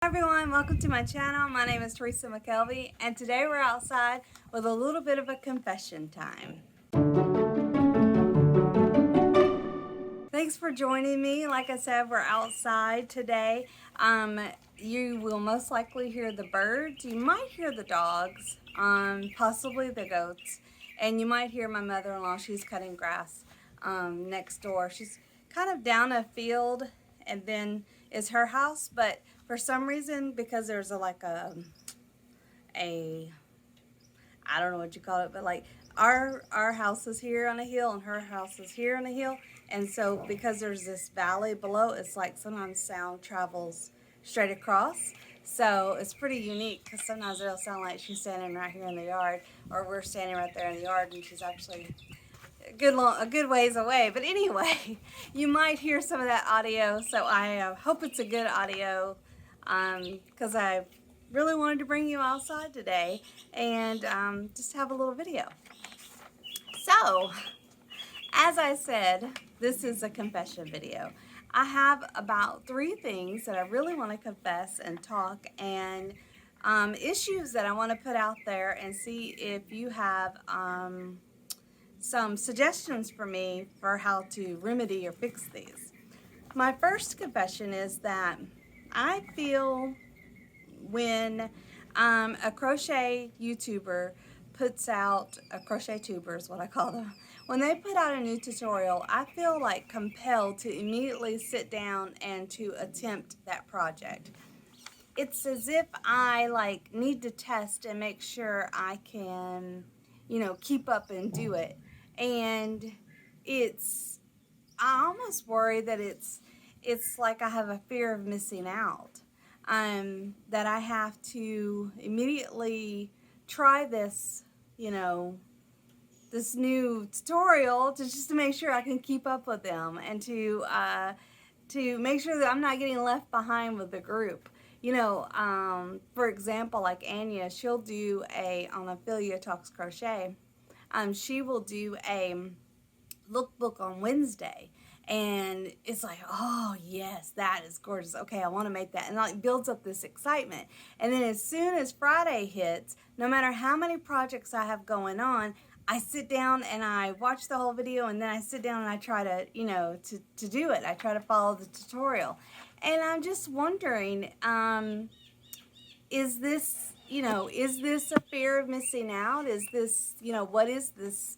Hi everyone, welcome to my channel. My name is Teresa McKelvey, and today we're outside with a little bit of a confession time. Thanks for joining me. Like I said, we're outside today. You will most likely hear the birds. You might hear the dogs, possibly the goats, and you might hear my mother-in-law. She's cutting grass next door. She's kind of down a field, and then is her house, but for some reason, because there's a I don't know what you call it, but like our house is here on a hill and her house is here on a hill, and so because there's this valley below, it's like sometimes sound travels straight across. So it's pretty unique because sometimes it'll sound like she's standing right here in the yard, or we're standing right there in the yard, and she's actually a good ways away. But anyway, you might hear some of that audio, so I hope it's a good audio, because I really wanted to bring you outside today and just have a little video. So, as I said, this is a confession video. I have about 3 things that I really want to confess and talk, and issues that I want to put out there and see if you have some suggestions for me for how to remedy or fix these. My first confession is that I feel when a crochet YouTuber puts out, a crochet tuber is what I call them, when they put out a new tutorial, I feel like compelled to immediately sit down and to attempt that project. It's as if I need to test and make sure I can, keep up and do it. And I almost worry that it's like I have a fear of missing out. That I have to immediately try this, this new tutorial to make sure I can keep up with them, and to make sure that I'm not getting left behind with the group. For example, like Anya, she'll do on Ophelia Talks Crochet, she will do a lookbook on Wednesday. And it's like, oh yes, that is gorgeous. Okay, I want to make that. And like builds up this excitement. And then as soon as Friday hits, no matter how many projects I have going on, I sit down and I watch the whole video, and then I sit down and I try to, to do it. I try to follow the tutorial. And I'm just wondering, is this a fear of missing out? Is this, what is this?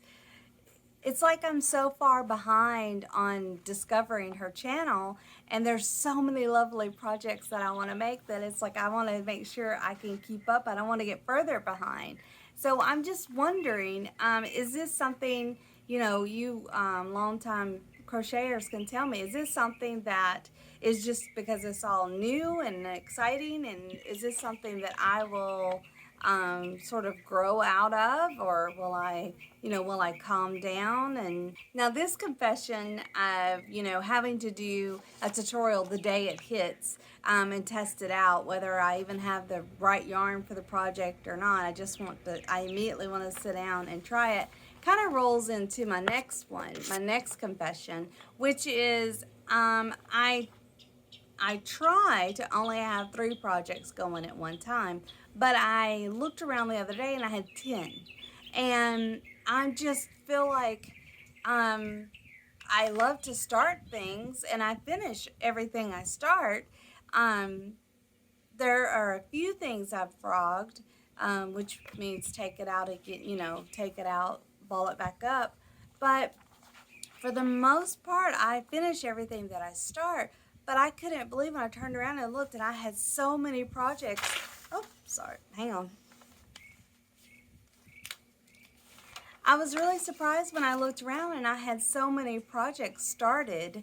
It's like I'm so far behind on discovering her channel, and there's so many lovely projects that I want to make that it's like I want to make sure I can keep up. I don't want to get further behind. So I'm just wondering, is this something, you longtime crocheters can tell me, is this something that is just because it's all new and exciting, and is this something that I will sort of grow out of, or will I calm down? And now this confession of, having to do a tutorial the day it hits, and test it out, whether I even have the right yarn for the project or not. I immediately want to sit down and try it. Kind of rolls into my next one, my next confession, which is I try to only have 3 projects going at one time, but I looked around the other day and I had 10. And I just feel like I love to start things and I finish everything I start. There are a few things I've frogged, which means take it out again, take it out, ball it back up. But for the most part, I finish everything that I start. But I couldn't believe when I turned around and looked, and I had so many projects. Oh, sorry. Hang on. I was really surprised when I looked around and I had so many projects started.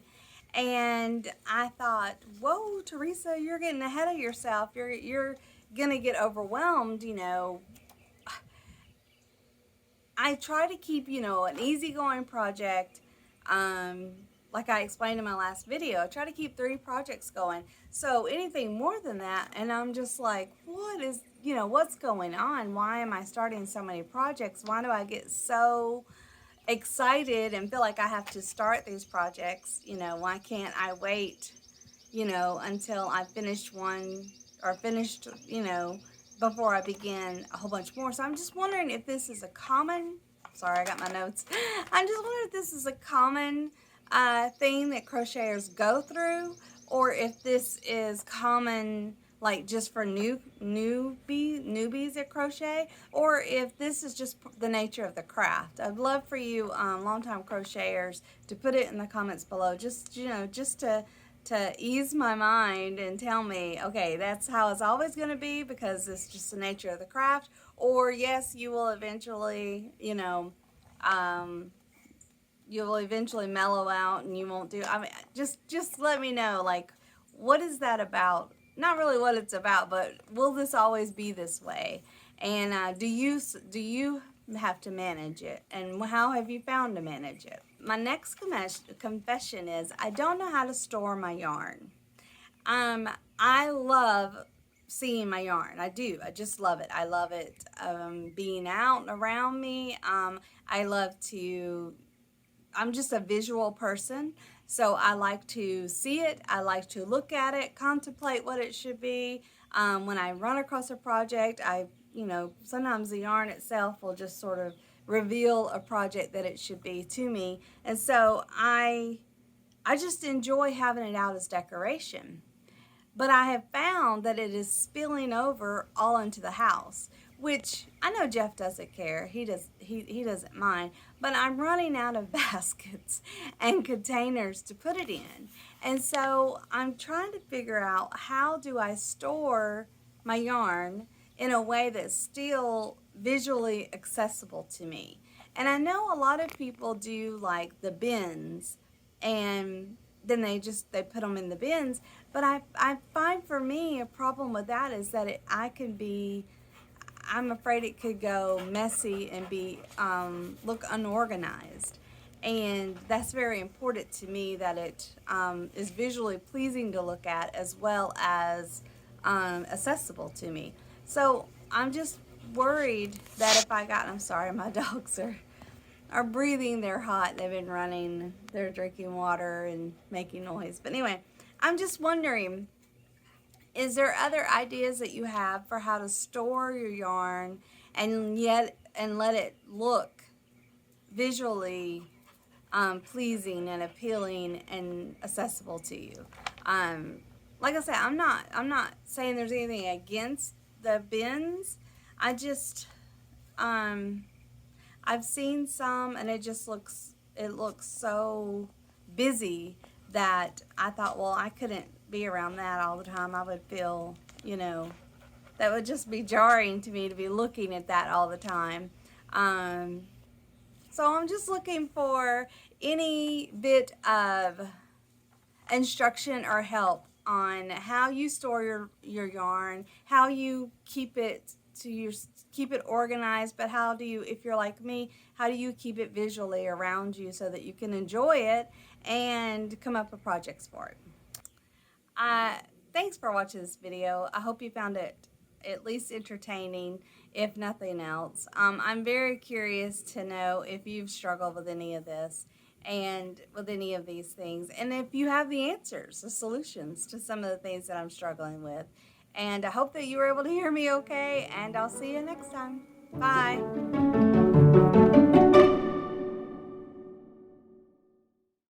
And I thought, whoa, Teresa, you're getting ahead of yourself. You're going to get overwhelmed, I try to keep, an easygoing project. Like I explained in my last video, I try to keep 3 projects going. So anything more than that, and I'm just like, what's going on? Why am I starting so many projects? Why do I get so excited and feel like I have to start these projects? Why can't I wait, until I finish one or finished, you know, before I begin a whole bunch more. So I'm just wondering if this is a common, sorry, I got my notes. I'm just wondering if this is a common thing that crocheters go through, or if this is common like just for newbies at crochet, or if this is just the nature of the craft. I'd love for you longtime crocheters to put it in the comments below, just just to ease my mind and tell me, okay, that's how it's always going to be because it's just the nature of the craft, or yes, you will eventually, um, you will eventually mellow out and you won't do. I mean, just let me know, like, what is that about? Not really what it's about, but will this always be this way? And do you have to manage it? And how have you found to manage it? My next confession is I don't know how to store my yarn. I love seeing my yarn. I do. I just love it. I love it being out and around me. I love to I'm just a visual person, so I like to see it. I like to look at it, contemplate what it should be. When I run across a project, sometimes the yarn itself will just sort of reveal a project that it should be to me, and so I just enjoy having it out as decoration. But I have found that it is spilling over all into the house, which I know Jeff doesn't care. He doesn't mind. But I'm running out of baskets and containers to put it in. And so I'm trying to figure out, how do I store my yarn in a way that's still visually accessible to me. And I know a lot of people do like the bins, and then they put them in the bins, but I find for me a problem with that is that I'm afraid it could go messy and be look unorganized. And that's very important to me, that it is visually pleasing to look at as well as accessible to me. So I'm just worried that if I'm sorry, my dogs are breathing. They're hot. They've been running. They're drinking water and making noise. But anyway, I'm just wondering, is there other ideas that you have for how to store your yarn and let it look visually pleasing and appealing and accessible to you? Like I said, I'm not saying there's anything against the bins. I just I've seen some, and it looks so busy that I thought, well, I couldn't be around that all the time. I would feel, that would just be jarring to me to be looking at that all the time. So I'm just looking for any bit of instruction or help on how you store your yarn, how you keep it organized, but how do you, if you're like me, how do you keep it visually around you so that you can enjoy it and come up with projects for it? Thanks for watching this video. I hope you found it at least entertaining, if nothing else. I'm very curious to know if you've struggled with any of this and with any of these things, and if you have the answers, the solutions to some of the things that I'm struggling with. And I hope that you were able to hear me okay, and I'll see you next time. Bye.